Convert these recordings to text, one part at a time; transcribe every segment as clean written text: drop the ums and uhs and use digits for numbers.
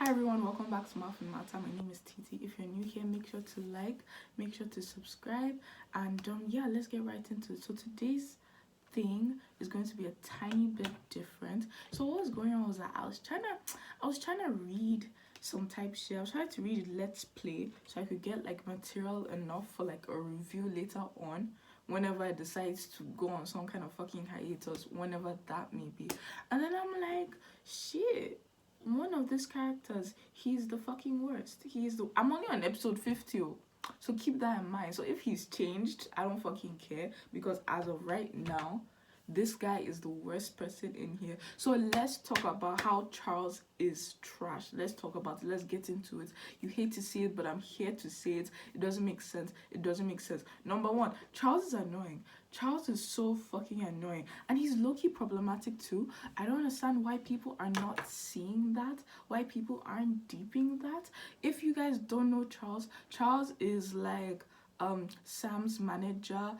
Hi everyone, welcome back to Mouth and Matter. My name is Titi. If you're new here, make sure to like, make sure to subscribe, and yeah, let's get right into it. So today's thing is going to be a tiny bit different. So what was going on was that I was trying to read some type shit. I was trying to read Let's Play so I could get like material enough for like a review later on whenever I decide to go on some kind of fucking hiatus, whenever that may be. And then I'm like, shit, one of these characters, he's the fucking worst. I'm only on episode 50, so keep that in mind. So if he's changed, I don't fucking care, because as of right now, this guy is the worst person in here. So let's talk about how Charles is trash. Let's talk about it. Let's get into it. You hate to see it, but I'm here to say it. It doesn't make sense. It doesn't make sense. Number one, Charles is annoying. Charles is so fucking annoying, and he's low-key problematic too. I don't understand why people are not seeing that, why people aren't deeping that. If you guys don't know Charles, Charles is like Sam's manager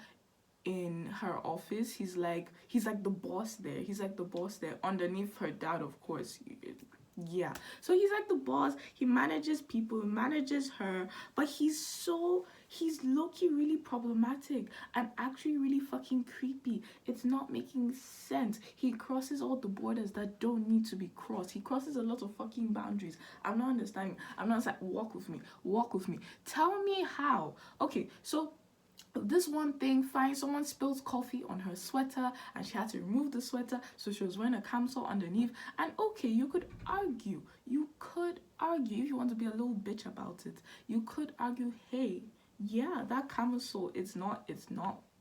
in her office. He's like the boss there. He's like the boss there underneath her dad, of course. Yeah, so he's like the boss. He manages people, he manages her, but he's low-key really problematic and actually really fucking creepy. It's not making sense. He crosses all the borders that don't need to be crossed. He crosses a lot of fucking boundaries. I'm not understanding. Walk with me, tell me how. Okay, so this one thing, fine, someone spilled coffee on her sweater and she had to remove the sweater, so she was wearing a camisole underneath. And okay, you could argue if you want to be a little bitch about it, you could argue, hey, yeah, that camisole, it's not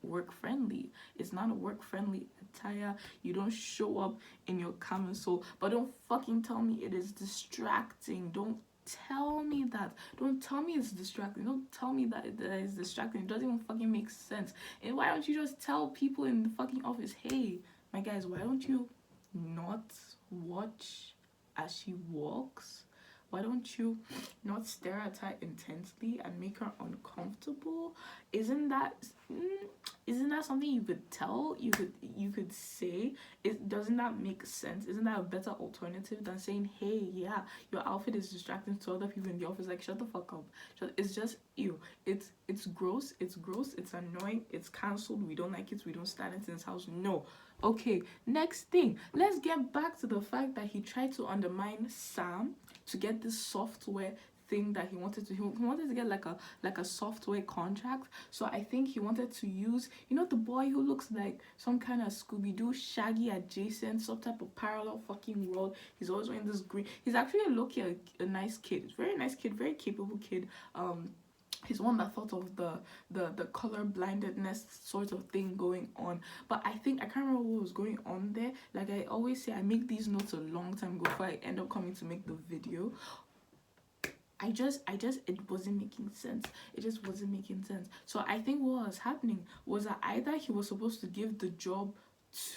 work friendly. It's not a work friendly attire. You don't show up in your camisole. But don't fucking tell me it is distracting. Don't tell me that. Don't tell me it's distracting. Don't tell me that it's distracting. It doesn't even fucking make sense. And why don't you just tell people in the fucking office, hey, my guys, why don't you not watch as she walks? Why don't you not stare at her intensely and make her uncomfortable? Isn't that something you could tell? You could say? Doesn't that make sense? Isn't that a better alternative than saying, hey, yeah, your outfit is distracting to other people in the office? Like, shut the fuck up. It's just ew. It's gross. It's annoying. It's cancelled. We don't like it. We don't stand it in this house. No. Okay, next thing. Let's get back to the fact that he tried to undermine Sam to get this software thing that he wanted to get like a software contract. So I think he wanted to use, the boy who looks like some kind of Scooby-Doo Shaggy adjacent, some type of parallel fucking world. He's always wearing this green. He's actually a nice kid, very nice kid, very capable kid. He's one that thought of the color blindedness sort of thing going on. But I can't remember what was going on there. Like I always say, I make these notes a long time ago before I end up coming to make the video. It wasn't making sense. It just wasn't making sense. So I think what was happening was that either he was supposed to give the job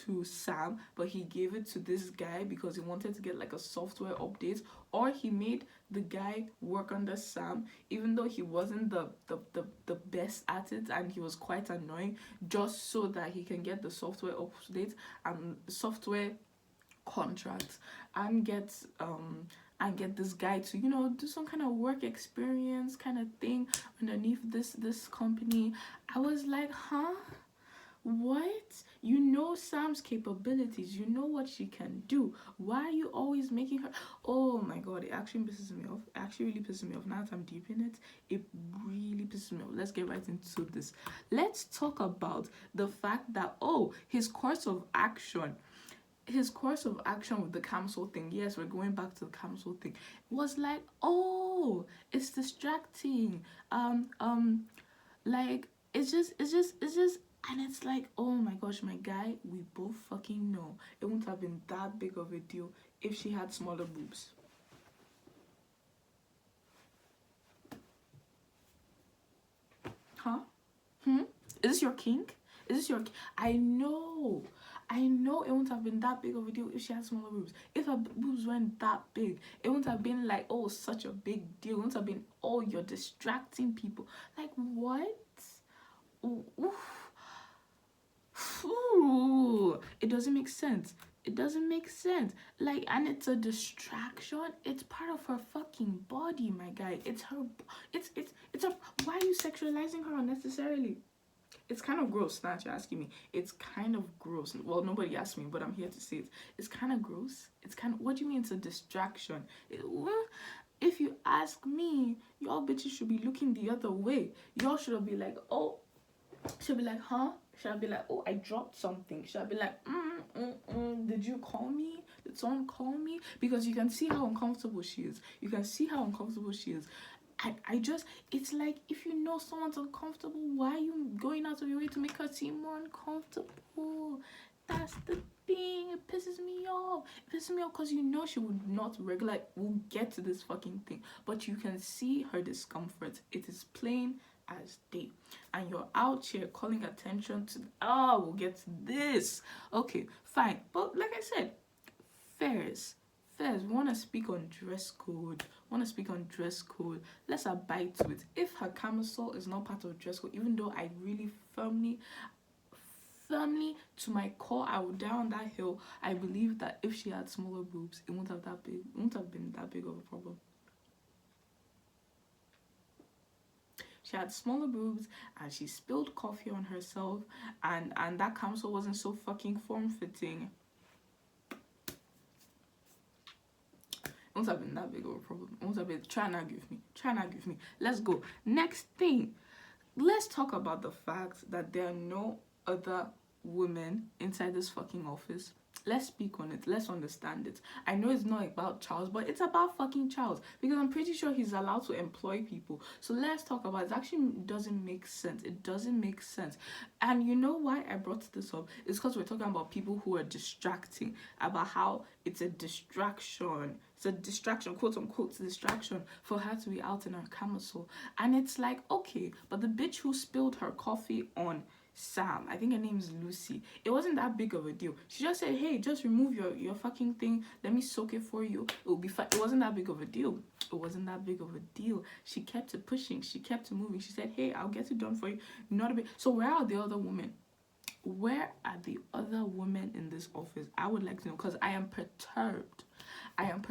to Sam, but he gave it to this guy because he wanted to get like a software update, or he made the guy work under Sam even though he wasn't the best at it and he was quite annoying, just so that he can get the software update and software contract and get this guy to do some kind of work experience kind of thing underneath this company. I was like, huh? What? You know Sam's capabilities. You know what she can do. Why are you always making her? Oh my god, it actually pisses me off. It actually really pisses me off. Now that I'm deep in it, it really pisses me off. Let's get right into this. Let's talk about the fact that, his course of action with the camisole thing, yes, we're going back to the camisole thing, was like, it's distracting. Like, it's just, and it's like, oh my gosh, my guy, we both fucking know it wouldn't have been that big of a deal if she had smaller boobs. Huh? Is this your kink? I know it wouldn't have been that big of a deal if she had smaller boobs. If her boobs weren't that big, it wouldn't have been like, such a big deal. It wouldn't have been, you're distracting people. Like, what? Ooh. It doesn't make sense. It doesn't make sense. Like, and it's a distraction. It's part of her fucking body, my guy. It's her. It's a. Why are you sexualizing her unnecessarily? It's kind of gross. Now you're asking me. It's kind of gross. Well, nobody asked me, but I'm here to say it. It's kind of gross. It's kind of. What do you mean it's a distraction? If you ask me, y'all bitches should be looking the other way. Y'all should be like, oh, should be like, huh? Should I be like, oh, I dropped something? Should I be like, did you call me? Did someone call me? Because you can see how uncomfortable she is. You can see how uncomfortable she is. I just, it's like, if you know someone's uncomfortable, why are you going out of your way to make her seem more uncomfortable? That's the thing. It pisses me off. It pisses me off because you know she would not regular. We'll get to this fucking thing. But you can see her discomfort. It is plain as day. And you're out here calling attention to, we'll get to this. Okay, fine. But like I said, fairs, want to speak on dress code. Let's abide to it. If her camisole is not part of dress code, even though I really firmly to my core, I would die on that hill. I believe that if she had smaller boobs, it wouldn't have been that big of a problem. She had smaller boobs and she spilled coffee on herself, and that camisole wasn't so fucking form-fitting. It won't have been that big of a problem. It won't have been. Try not give me. Let's go. Next thing. Let's talk about the fact that there are no other women inside this fucking office. Let's speak on it. Let's understand it. I know it's not about Charles, but it's about fucking Charles, because I'm pretty sure he's allowed to employ people. So let's talk about it. It actually doesn't make sense. It doesn't make sense. And you know why I brought this up? It's because we're talking about people who are distracting, about how it's a distraction. It's a distraction, quote unquote, distraction for her to be out in her camisole. And it's like, okay, but the bitch who spilled her coffee on Sam, I think her name is Lucy, it wasn't that big of a deal. She just said, hey, just remove your fucking thing, let me soak it for you, it'll be fine. It wasn't that big of a deal. She kept it pushing, she kept it moving. She said, hey, I'll get it done for you. Not a bit. So where are the other women? Where are the other women in this office? I would like to know, because I am perturbed. I am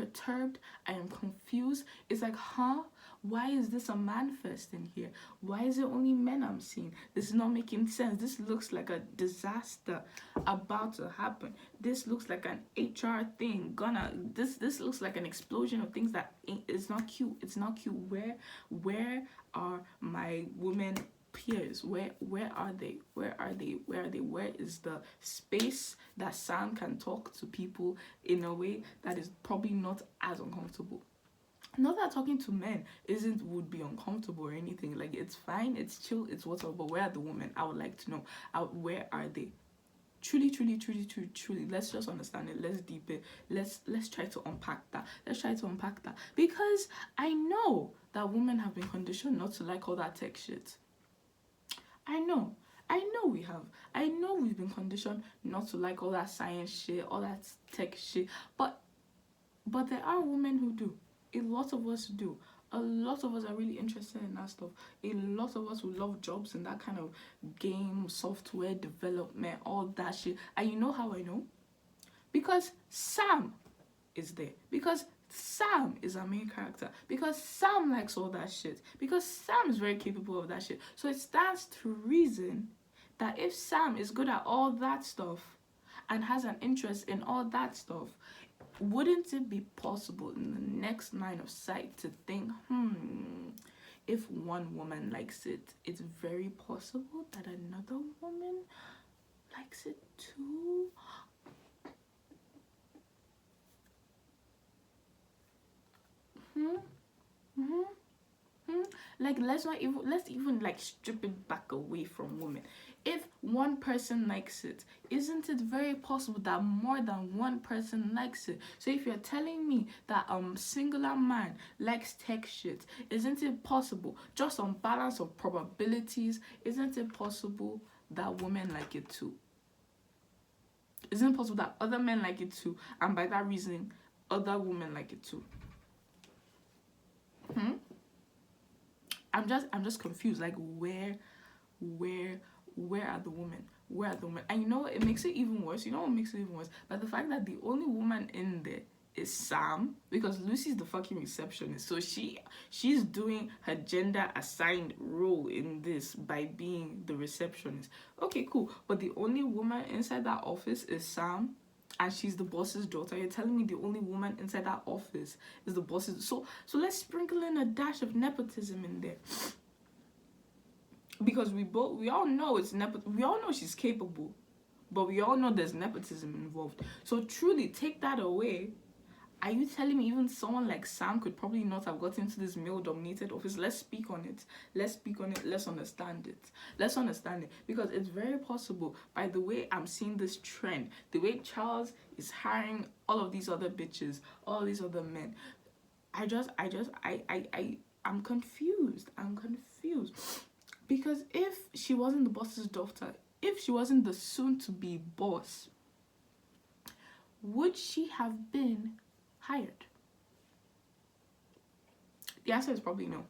confused. It's like, huh? Why is this a manifest in here? Why is it only men I'm seeing? This is not making sense. This looks like a disaster about to happen. This looks like an HR thing. This looks like an explosion of things that it's not cute. It's not cute. Where are my women peers? Where are they? Where is the space that Sam can talk to people in a way that is probably not as uncomfortable? Not that talking to men would be uncomfortable or anything. Like, it's fine, it's chill, it's whatever. But where are the women? I would like to know. Where are they? Truly. Let's just understand it. Let's deep it. Let's try to unpack that. Because I know that women have been conditioned not to like all that tech shit. I know we have. I know we've been conditioned not to like all that science shit, all that tech shit. But there are women who do. A lot of us do. A lot of us are really interested in that stuff. A lot of us who love jobs and that kind of game, software development, all that shit. And you know how I know? Because Sam is there. Because Sam is our main character. Because Sam likes all that shit. Because Sam is very capable of that shit. So it stands to reason that if Sam is good at all that stuff and has an interest in all that stuff, wouldn't it be possible in the next line of sight to think, if one woman likes it, it's very possible that another woman likes it too? Like, let's even like strip it back away from women. If one person likes it, isn't it very possible that more than one person likes it? So if you're telling me that singular man likes tech shit, isn't it possible, just on balance of probabilities, isn't it possible that women like it too? Isn't it possible that other men like it too, and by that reason other women like it too? I'm just confused. Like, where where are the women? Where are the women? And you know what? It makes it even worse. You know what makes it even worse? But the fact that the only woman in there is Sam, because Lucy's the fucking receptionist. So she's doing her gender assigned role in this by being the receptionist. Okay, cool. But the only woman inside that office is Sam, and she's the boss's daughter. You're telling me the only woman inside that office is the boss's. So let's sprinkle in a dash of nepotism in there. Because we all know it's we all know she's capable, but we all know there's nepotism involved. So truly take that away. Are you telling me even someone like Sam could probably not have got into this male-dominated office? Let's speak on it. Let's understand it. Let's understand it. Because it's very possible, by the way I'm seeing this trend, the way Charles is hiring all of these other bitches, all these other men. I'm confused. Because if she wasn't the boss's daughter, if she wasn't the soon-to-be boss, would she have been hired? The answer is probably no.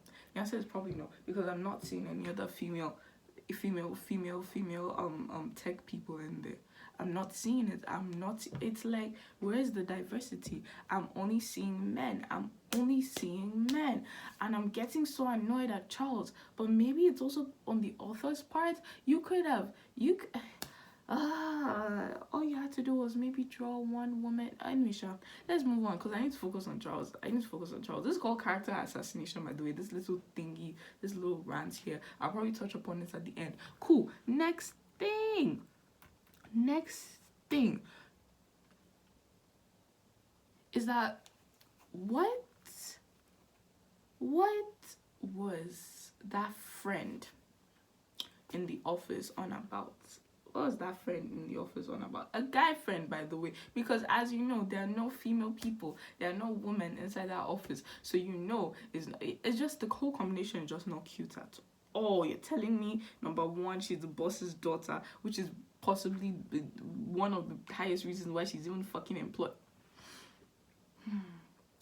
Because I'm not seeing any other female tech people in there. I'm not seeing it. It's like, where's the diversity? I'm only seeing men. And I'm getting so annoyed at Charles. But maybe it's also on the author's part. All you had to do was maybe draw one woman. Anyway, let's move on, because I need to focus on Charles. This is called character assassination, by the way. This little thingy, this little rant here, I'll probably touch upon it at the end. Cool. Next thing is that what was that friend in the office on about? What was that friend in the office on about? A guy friend, by the way. Because as you know, there are no female people. There are no women inside that office. So you know, it's just, the whole combination is just not cute at all. You're telling me, number one, she's the boss's daughter, which is possibly one of the highest reasons why she's even fucking employed.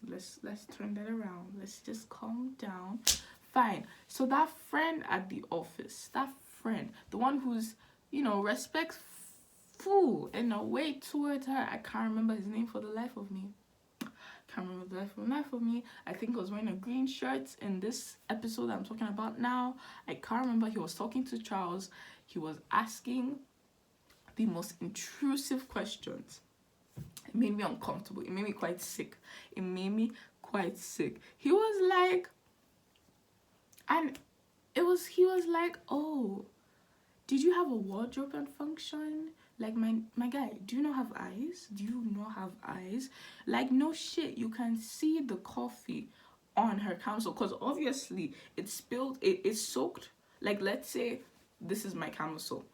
Let's turn that around. Let's just calm down. Fine. So that friend at the office, the one who's, respectful in a way towards her. I can't remember his name for the life of me. I think he was wearing a green shirt in this episode that I'm talking about now. I can't remember. He was talking to Charles. He was asking the most intrusive questions. It made me uncomfortable. It made me quite sick. He was like, he was like, oh, did you have a wardrobe malfunction? Like, my guy, do you not have eyes? Like, no shit, you can see the coffee on her camisole, because obviously it spilled, it soaked. Like, let's say this is my camisole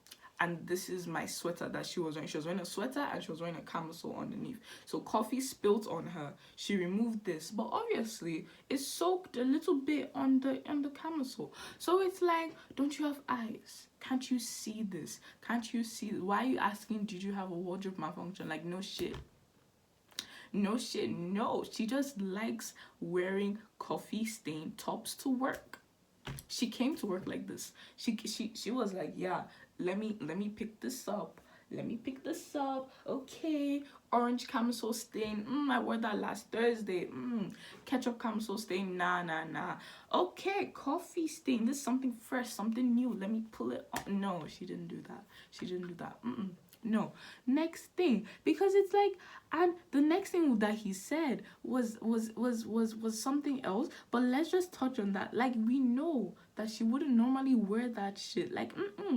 and this is my sweater that she was wearing. She was wearing a sweater and she was wearing a camisole underneath. So coffee spilled on her. She removed this, but obviously it soaked a little bit on the camisole. So it's like, don't you have eyes? Can't you see this? Why are you asking, did you have a wardrobe malfunction? Like, no shit. No. She just likes wearing coffee stained tops to work. She came to work like this. She was like, yeah, let me pick this up. Okay, orange camisole stain. I wore that last Thursday. Ketchup camisole stain. Nah. Okay, coffee stain. This is something fresh, something new. Let me pull it up. No, she didn't do that. No. Next thing, because it's like, and the next thing that he said was something else. But let's just touch on that. Like, we know that she wouldn't normally wear that shit. Like,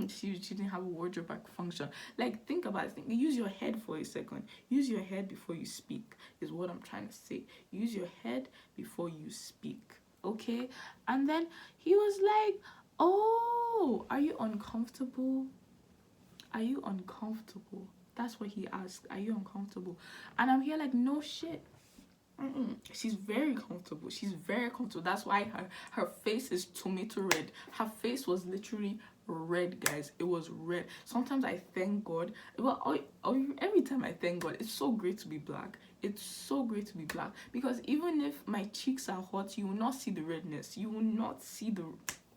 she didn't have a wardrobe function. Like, think about it. Use your head for a second. Use your head before you speak, is what I'm trying to say. Use your head before you speak, okay? And then he was like, oh, are you uncomfortable? That's what he asked. Are you uncomfortable? And I'm here like, no shit. She's very comfortable. That's why her face is tomato red. Her face was literally red, guys. It was red. Sometimes I thank God. Well, every time I thank God, it's so great to be black. Because even if my cheeks are hot, you will not see the redness. You will not see the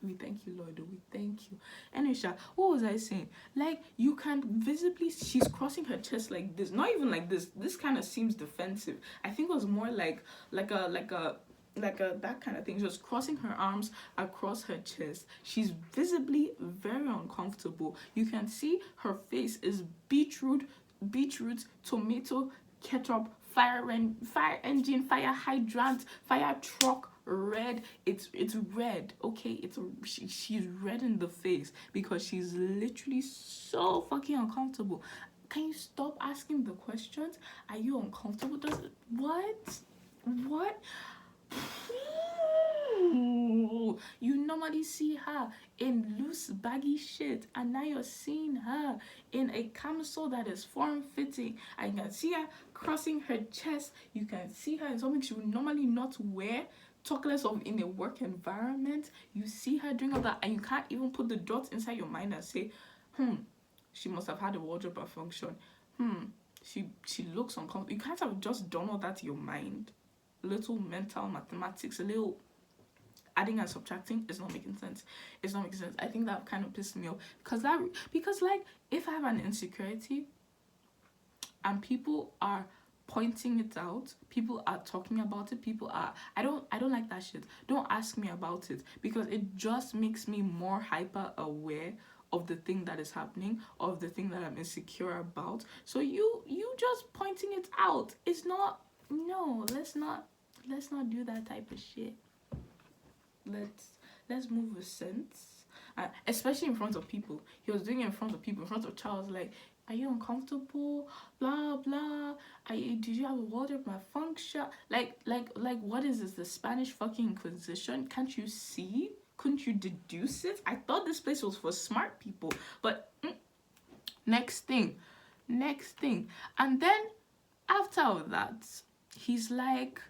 We thank you, Lord. We thank you. Anyway, what was I saying? Like, you can visibly, she's crossing her chest like this. Not even like this. This kind of seems defensive. I think it was more like a that kind of thing. She was crossing her arms across her chest. She's visibly very uncomfortable. You can see her face is beetroot, tomato, ketchup, fire engine, fire hydrant, fire truck, red. It's red. Okay, she's red in the face because she's literally so fucking uncomfortable. Can you stop asking the questions? Are you uncomfortable? What? You normally see her in loose baggy shit, and now you're seeing her in a camisole that is form-fitting, and you can see her crossing her chest. You can see her in something she would normally not wear, talk less of in a work environment. You see her doing all that, and you can't even put the dots inside your mind and say, she must have had a wardrobe malfunction. She looks uncomfortable. You can't have just done all that to your mind. Little mental mathematics, a little adding and subtracting is not making sense. I think that kind of pissed me off because like, if I have an insecurity and people are pointing it out, people are talking about it, I don't like that shit. Don't ask me about it, because it just makes me more hyper aware of the thing that is happening, of the thing that I'm insecure about. So you just pointing it out, it's not, no, let's not do that type of shit. Let's move with sense, especially in front of people. He was doing it in front of people, in front of Charles. Like, are you uncomfortable? Blah blah. Did you have a wardrobe malfunction? Like, what is this? The Spanish fucking Inquisition? Can't you see? Couldn't you deduce it? I thought this place was for smart people. But next thing, and then after all that, he's like,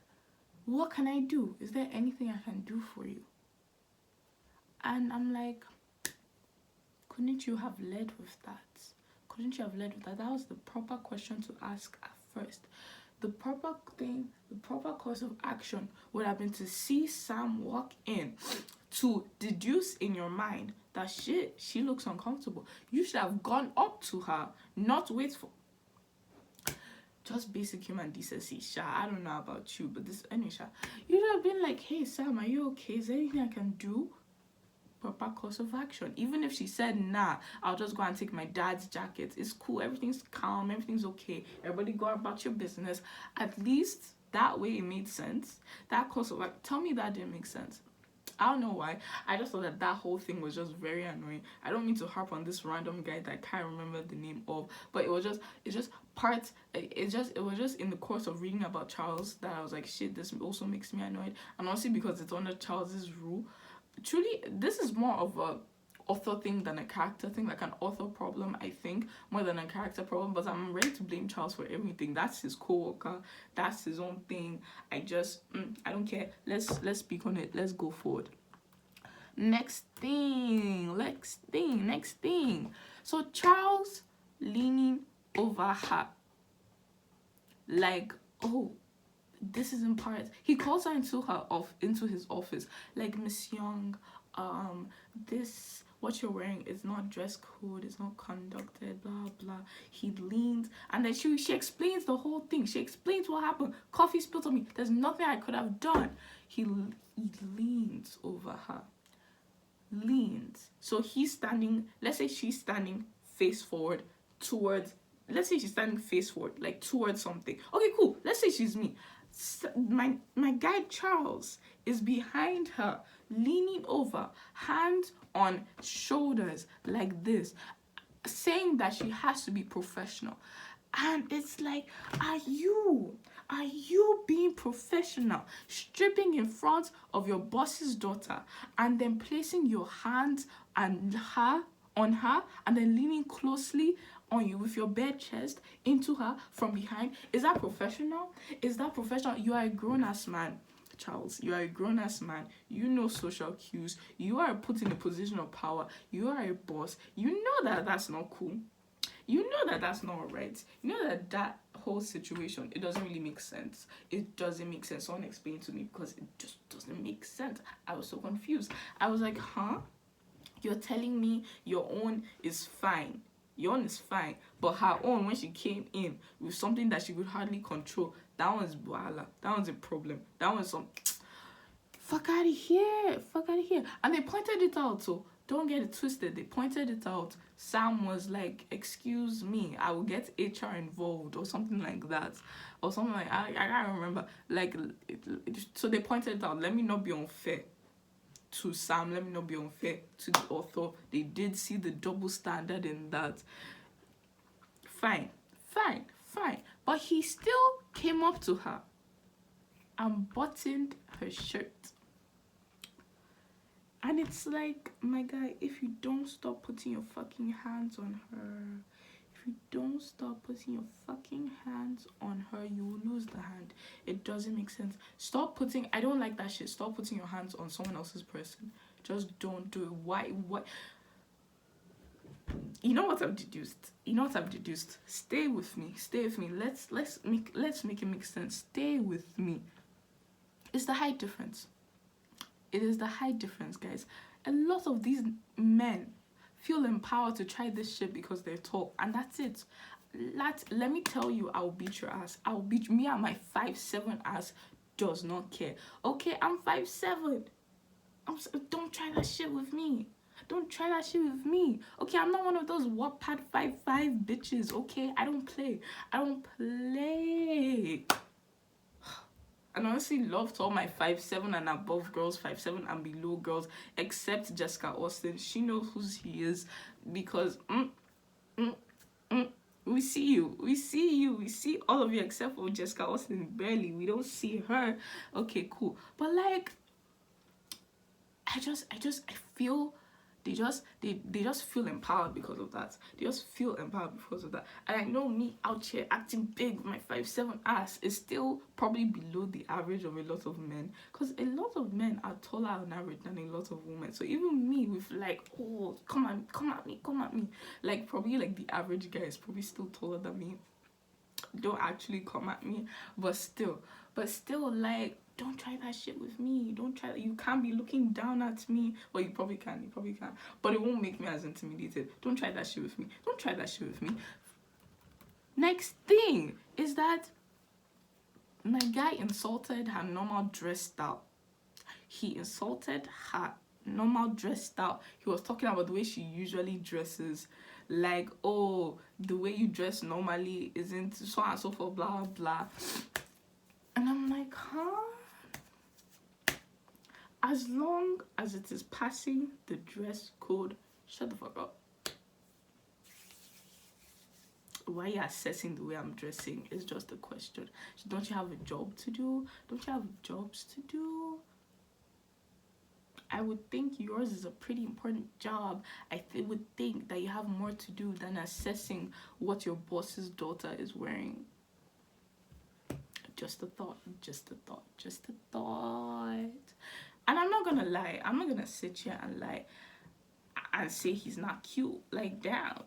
what can I do? Is there anything I can do for you? And I'm like, couldn't you have led with that? That was the proper question to ask at first. The proper course of action would have been to see Sam walk in, to deduce in your mind that shit, she looks uncomfortable. You should have gone up to her, not wait for... Just basic human decency, Sha. I don't know about you, but this, anyway, Sha. You should have been like, hey, Sam, are you okay? Is there anything I can do? Proper course of action. Even if she said, nah, I'll just go and take my dad's jacket. It's cool. Everything's calm. Everything's okay. Everybody go about your business. At least that way it made sense. That course of action. Tell me that didn't make sense. I don't know why. I just thought that whole thing was just very annoying. I don't mean to harp on this random guy that I can't remember the name of, but it was just in the course of reading about Charles that I was like, shit, this also makes me annoyed. And honestly, because it's under Charles's rule, truly, this is more of a author thing than a character thing, like an author problem, I think, more than a character problem. But I'm ready to blame Charles for everything. That's his co-worker, that's his own thing. I don't care. Let's speak on it. Let's go forward. Next thing. So Charles leaning over her, like, oh, this is in part. He calls her into his office, like, Miss Young, this, what you're wearing is not dress code, it's not conducted, blah blah. He leans, and then she explains the whole thing. She explains what happened. Coffee spilled on me. There's nothing I could have done. He leans over her. So he's standing, let's say she's standing face forward towards, like towards something. Okay, cool. Let's say she's me. My guy Charles is behind her, leaning over, hands on shoulders like this, saying that she has to be professional. And it's like, are you being professional, stripping in front of your boss's daughter and then placing your hands on her and then leaning closely on you with your bare chest into her from behind? Is that professional? You are a grown-ass man, Charles. You are a grown-ass man. You know social cues. You are put in a position of power. You are a boss. You know that that's not cool. You know that that's not right. You know that that whole situation, it doesn't really make sense. It doesn't make sense. Someone explained to me, because it just doesn't make sense. I was so confused. I was like, huh? You're telling me your own is fine. Your own is fine. But her own, when she came in with something that she could hardly control, that one's wahala. That one's a problem. That one's some... Fuck out of here. Fuck out of here. And they pointed it out, so don't get it twisted. They pointed it out. Sam was like, excuse me, I will get HR involved or something like that. Or something like, I can't remember. Like, so they pointed it out. Let me not be unfair to Sam. Let me not be unfair to the author. They did see the double standard in that. Fine. But he still came up to her and buttoned her shirt. And it's like, my guy, if you don't stop putting your fucking hands on her, if you don't stop putting your fucking hands on her, you will lose the hand. It doesn't make sense. Stop putting, I don't like that shit. Stop putting your hands on someone else's person. Just don't do it. Why? You know what I've deduced? Stay with me. Let's make it make sense. Stay with me. It's the height difference. It is the height difference, guys. A lot of these men feel empowered to try this shit because they're tall, and that's it. Let me tell you, I'll beat your ass. I'll beat me, and my 5'7" ass does not care. Okay, I'm 5'7". Don't try that shit with me. Don't try that shit with me. Okay, I'm not one of those Wattpad 5'5" bitches. Okay, I don't play. And honestly, love to all my 5'7" and above girls, 5'7" and below girls, except Jessica Austin. She knows who he is, because we see you. We see all of you except for Jessica Austin. Barely. We don't see her. Okay, cool. But like, I feel they just feel empowered because of that. They just feel empowered because of that. And I know me out here acting big with my 5'7" ass is still probably below the average of a lot of men, because a lot of men are taller on average than a lot of women. So even me with like, oh, come at me, like probably like the average guy is probably still taller than me. Don't actually come at me, but still like, don't try that shit with me. Don't try. You can't be looking down at me. Well, you probably can, but it won't make me as intimidated. Don't try that shit with me. Next thing is that my guy insulted her normal dress style. He insulted her normal dress style. He was talking about the way she usually dresses, like, oh, the way you dress normally isn't so and so forth, blah blah. And I'm like, huh? As long as it is passing the dress code, shut the fuck up. Why you're assessing the way I'm dressing is just a question. Don't you have a job to do? Don't you have jobs to do? I would think yours is a pretty important job. I would think that you have more to do than assessing what your boss's daughter is wearing. Just a thought. And I'm not gonna lie. I'm not gonna sit here and lie and say he's not cute. Like, damn.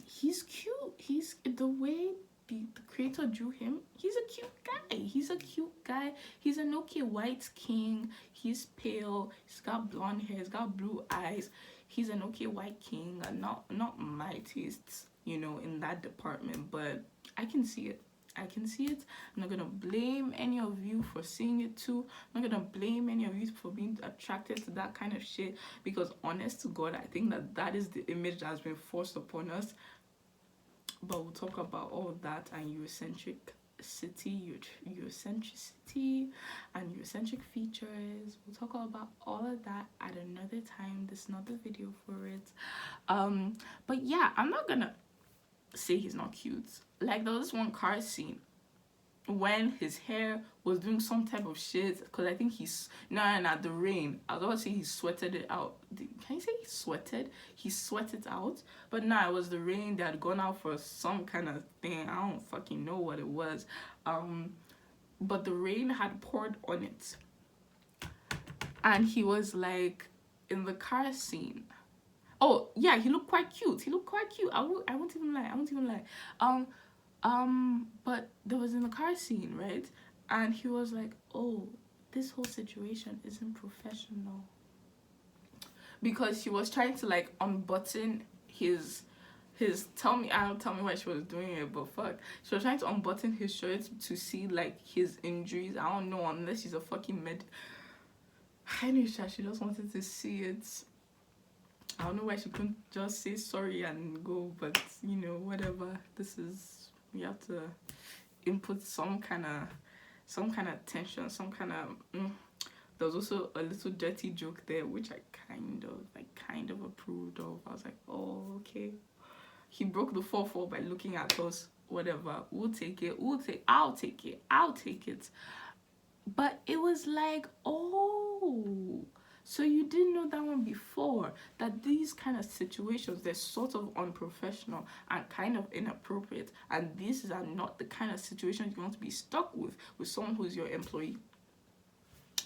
He's cute. He's the way the creator drew him. He's a cute guy. He's an okay white king. He's pale. He's got blonde hair. He's got blue eyes. He's an okay white king. And not my tastes, you know, in that department. But I can see it. I'm not gonna blame any of you for seeing it too. I'm not gonna blame any of you for being attracted to that kind of shit, because honest to God, I think that is the image that has been forced upon us. But we'll talk about all that and Eurocentricity and Eurocentric features. We'll talk about all of that at another time. This is not the video for it. But yeah, I'm not gonna say he's not cute. Like, there was this one car scene when his hair was doing some type of shit, because I think the rain, I was about to say he sweated it out. Can you say he sweated? He sweated out. But it was the rain that had gone out for some kind of thing. I don't fucking know what it was. But the rain had poured on it. And he was like, in the car scene, Oh yeah, he looked quite cute. I won't even lie. But there was in the car scene, right? And he was like, "Oh, this whole situation isn't professional," because she was trying to like unbutton his tell me, I don't tell me why she was doing it, but fuck, she was trying to unbutton his shirt to see like his injuries. I don't know, unless she's a fucking med. I knew she just wanted to see it. I don't know why she couldn't just say sorry and go, but you know, whatever. This is, we have to input some kind of tension, some kind of. There was also a little dirty joke there, which I kind of approved of. I was like, oh, okay. He broke the 4-4 by looking at us. Whatever, we'll take it. I'll take it. But it was like, oh, so you didn't know that one before, that these kind of situations, they're sort of unprofessional and kind of inappropriate, and these are not the kind of situations you want to be stuck with someone who's your employee.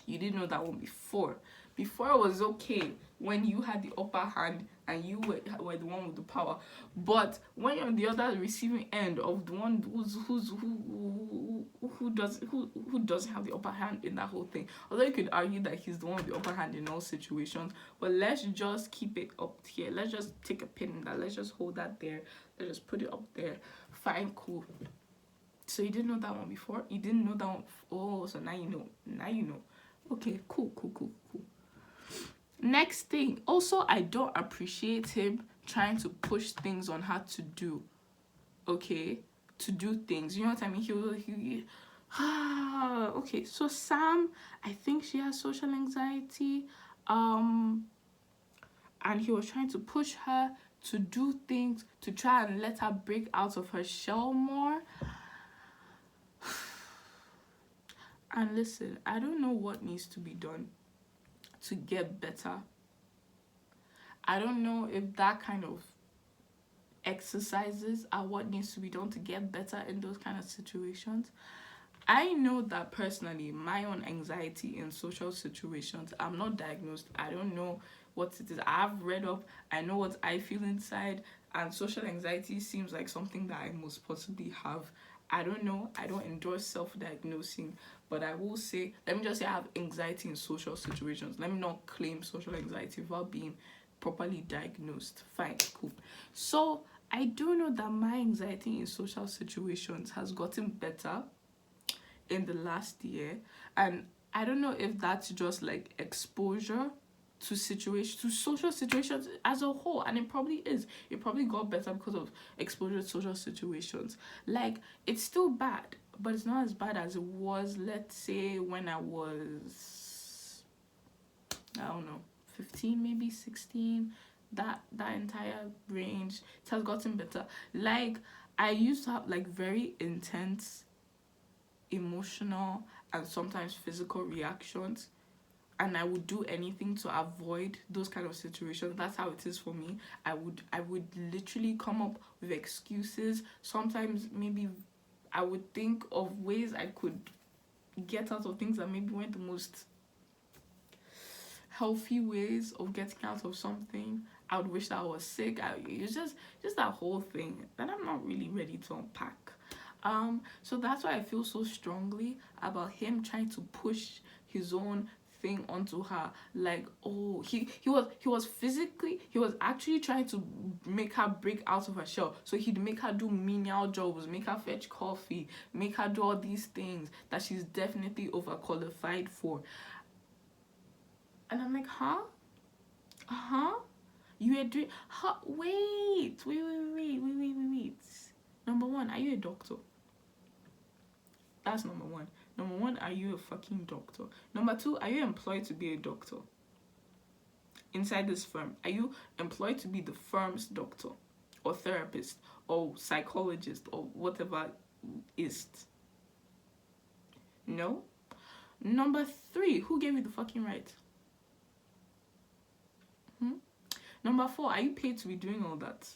You didn't know that one before. Before it was okay when you had the upper hand and you were the one with the power. But when you're on the other receiving end of the one who doesn't have the upper hand in that whole thing. Although you could argue that he's the one with the upper hand in all situations. But let's just keep it up here. Let's just take a pin in that. Let's just hold that there. Let's just put it up there. Fine, cool. So you didn't know that one before? You didn't know that one? Oh, so now you know. Now you know. Okay, cool. Next thing. Also, I don't appreciate him trying to push things on her to do. Okay? To do things. You know what I mean? Okay, so Sam, I think she has social anxiety. And he was trying to push her to do things to try and let her break out of her shell more. And listen, I don't know what needs to be done to get better. I don't know if that kind of exercises are what needs to be done to get better in those kind of situations. I know that personally, my own anxiety in social situations, I'm not diagnosed. I don't know what it is. I've read up. I know what I feel inside. And social anxiety seems like something that I most possibly have. I don't know. I don't endorse self-diagnosing. But I will say, let me just say I have anxiety in social situations. Let me not claim social anxiety without being properly diagnosed. Fine, cool. So I do know that my anxiety in social situations has gotten better in the last year, and I don't know if that's just like exposure to social situations as a whole, and it probably is. It probably got better because of exposure to social situations. Like, it's still bad, but it's not as bad as it was, let's say, when I was, I don't know, 15, maybe 16. That entire range, it has gotten better. Like, I used to have like very intense emotional and sometimes physical reactions, and I would do anything to avoid those kind of situations. That's how it is for me. I would literally come up with excuses. Sometimes maybe I would think of ways I could get out of things that maybe weren't the most healthy ways of getting out of something. I would wish that I was sick. It's just that whole thing that I'm not really ready to unpack. So that's why I feel so strongly about him trying to push his own thing onto her. Like, oh, he was actually trying to make her break out of her shell. So he'd make her do menial jobs, make her fetch coffee, make her do all these things that she's definitely overqualified for. And I'm like, huh? You are doing, huh? Wait. Number one, are you a doctor? That's number one. Number one, are you a fucking doctor? Number two, are you employed to be a doctor? Inside this firm, are you employed to be the firm's doctor or therapist or psychologist or whatever is? No. Number three, who gave you the fucking right? Number four, are you paid to be doing all that?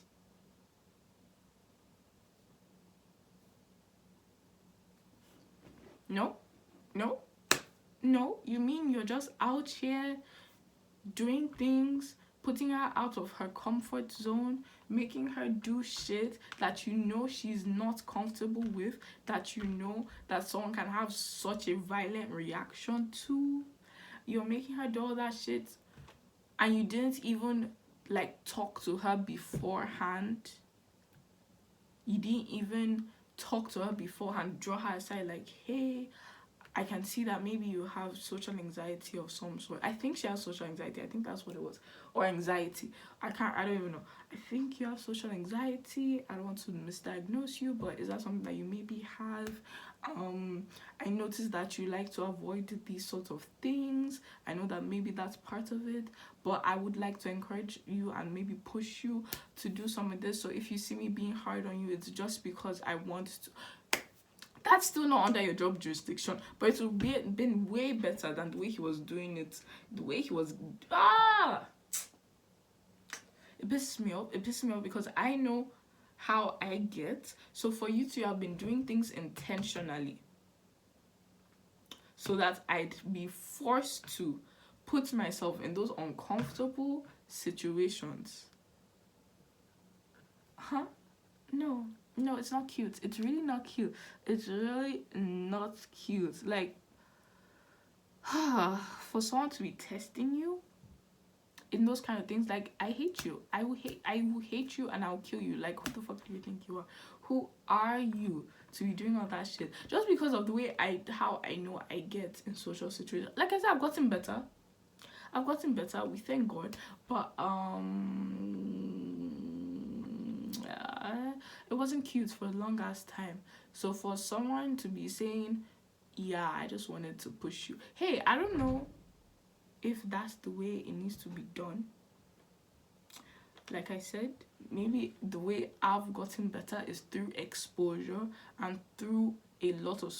No. You mean you're just out here doing things putting her out of her comfort zone, making her do shit that you know she's not comfortable with, that you know that someone can have such a violent reaction to. You're making her do all that shit, and you didn't even like talk to her beforehand. You didn't even talk to her beforehand, draw her aside, like, hey, I can see that maybe you have social anxiety of some sort. I think she has social anxiety. I think that's what it was. Or anxiety. I don't even know. I think you have social anxiety. I don't want to misdiagnose you, but is that something that you maybe have? I noticed that you like to avoid these sort of things. I know that maybe that's part of it, but I would like to encourage you and maybe push you to do some of this. So if you see me being hard on you, it's just because I want to. That's still not under your job jurisdiction, but it would be been way better than the way he was doing it. The way he was it pisses me off. It pisses me off because I know how I get. So for you to have been doing things intentionally so that I'd be forced to put myself in those uncomfortable situations. No, it's not cute. It's really not cute. It's really not cute. Like, for someone to be testing you in those kind of things, like, I hate you. I will hate you and I'll kill you. Like, who the fuck do you think you are? Who are you to be doing all that shit? Just because of the way how I know I get in social situations. Like I said, I've gotten better. We thank God. But it wasn't cute for the longest time. So for someone to be saying, yeah, I just wanted to push you. Hey, I don't know if that's the way it needs to be done. Like I said, maybe the way I've gotten better is through exposure and through a lot of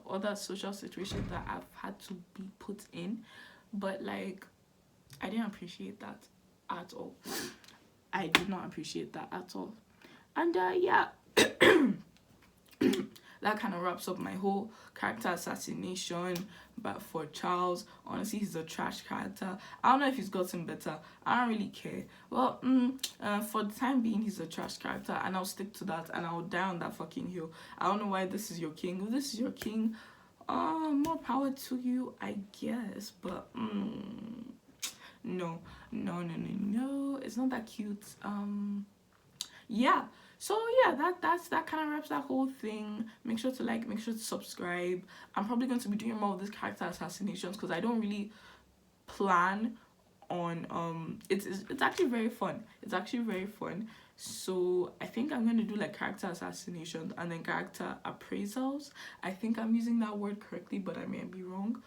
other social situations that I've had to be put in. But like, I didn't appreciate that at all. I did not appreciate that at all. And yeah, that kind of wraps up my whole character assassination. But for Charles, honestly, he's a trash character. I don't know if he's gotten better. I don't really care. Well, for the time being, he's a trash character, and I'll stick to that, and I'll die on that fucking hill. I don't know why this is your king. If this is your king, more power to you, I guess. But no, it's not that cute. Yeah. So yeah, that kind of wraps that whole thing. Make sure to like, make sure to subscribe. I'm probably going to be doing more of these character assassinations because I don't really plan on it's actually very fun. So I think I'm going to do like character assassinations and then character appraisals. I think I'm using that word correctly, but I may be wrong.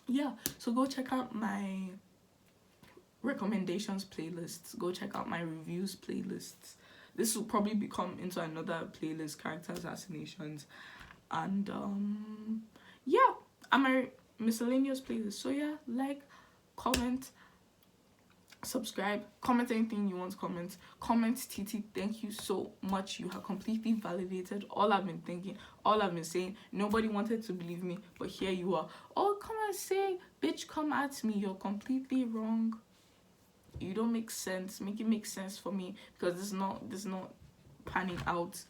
Yeah, so go check out my recommendations playlists, go check out my reviews playlists. This will probably become into another playlist, character assassinations, and yeah, and my miscellaneous playlist. So yeah, like, comment, subscribe, comment anything you want to comment. TT, thank you so much. You have completely validated all I've been thinking, all I've been saying. Nobody wanted to believe me, but here you are. Oh, come and say, bitch, come at me. You're completely wrong. You don't make sense. Make it make sense for me, because this is not panning out.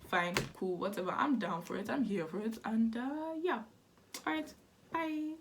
Fine, cool, whatever. I'm down for it. I'm here for it. And yeah. All right. Bye.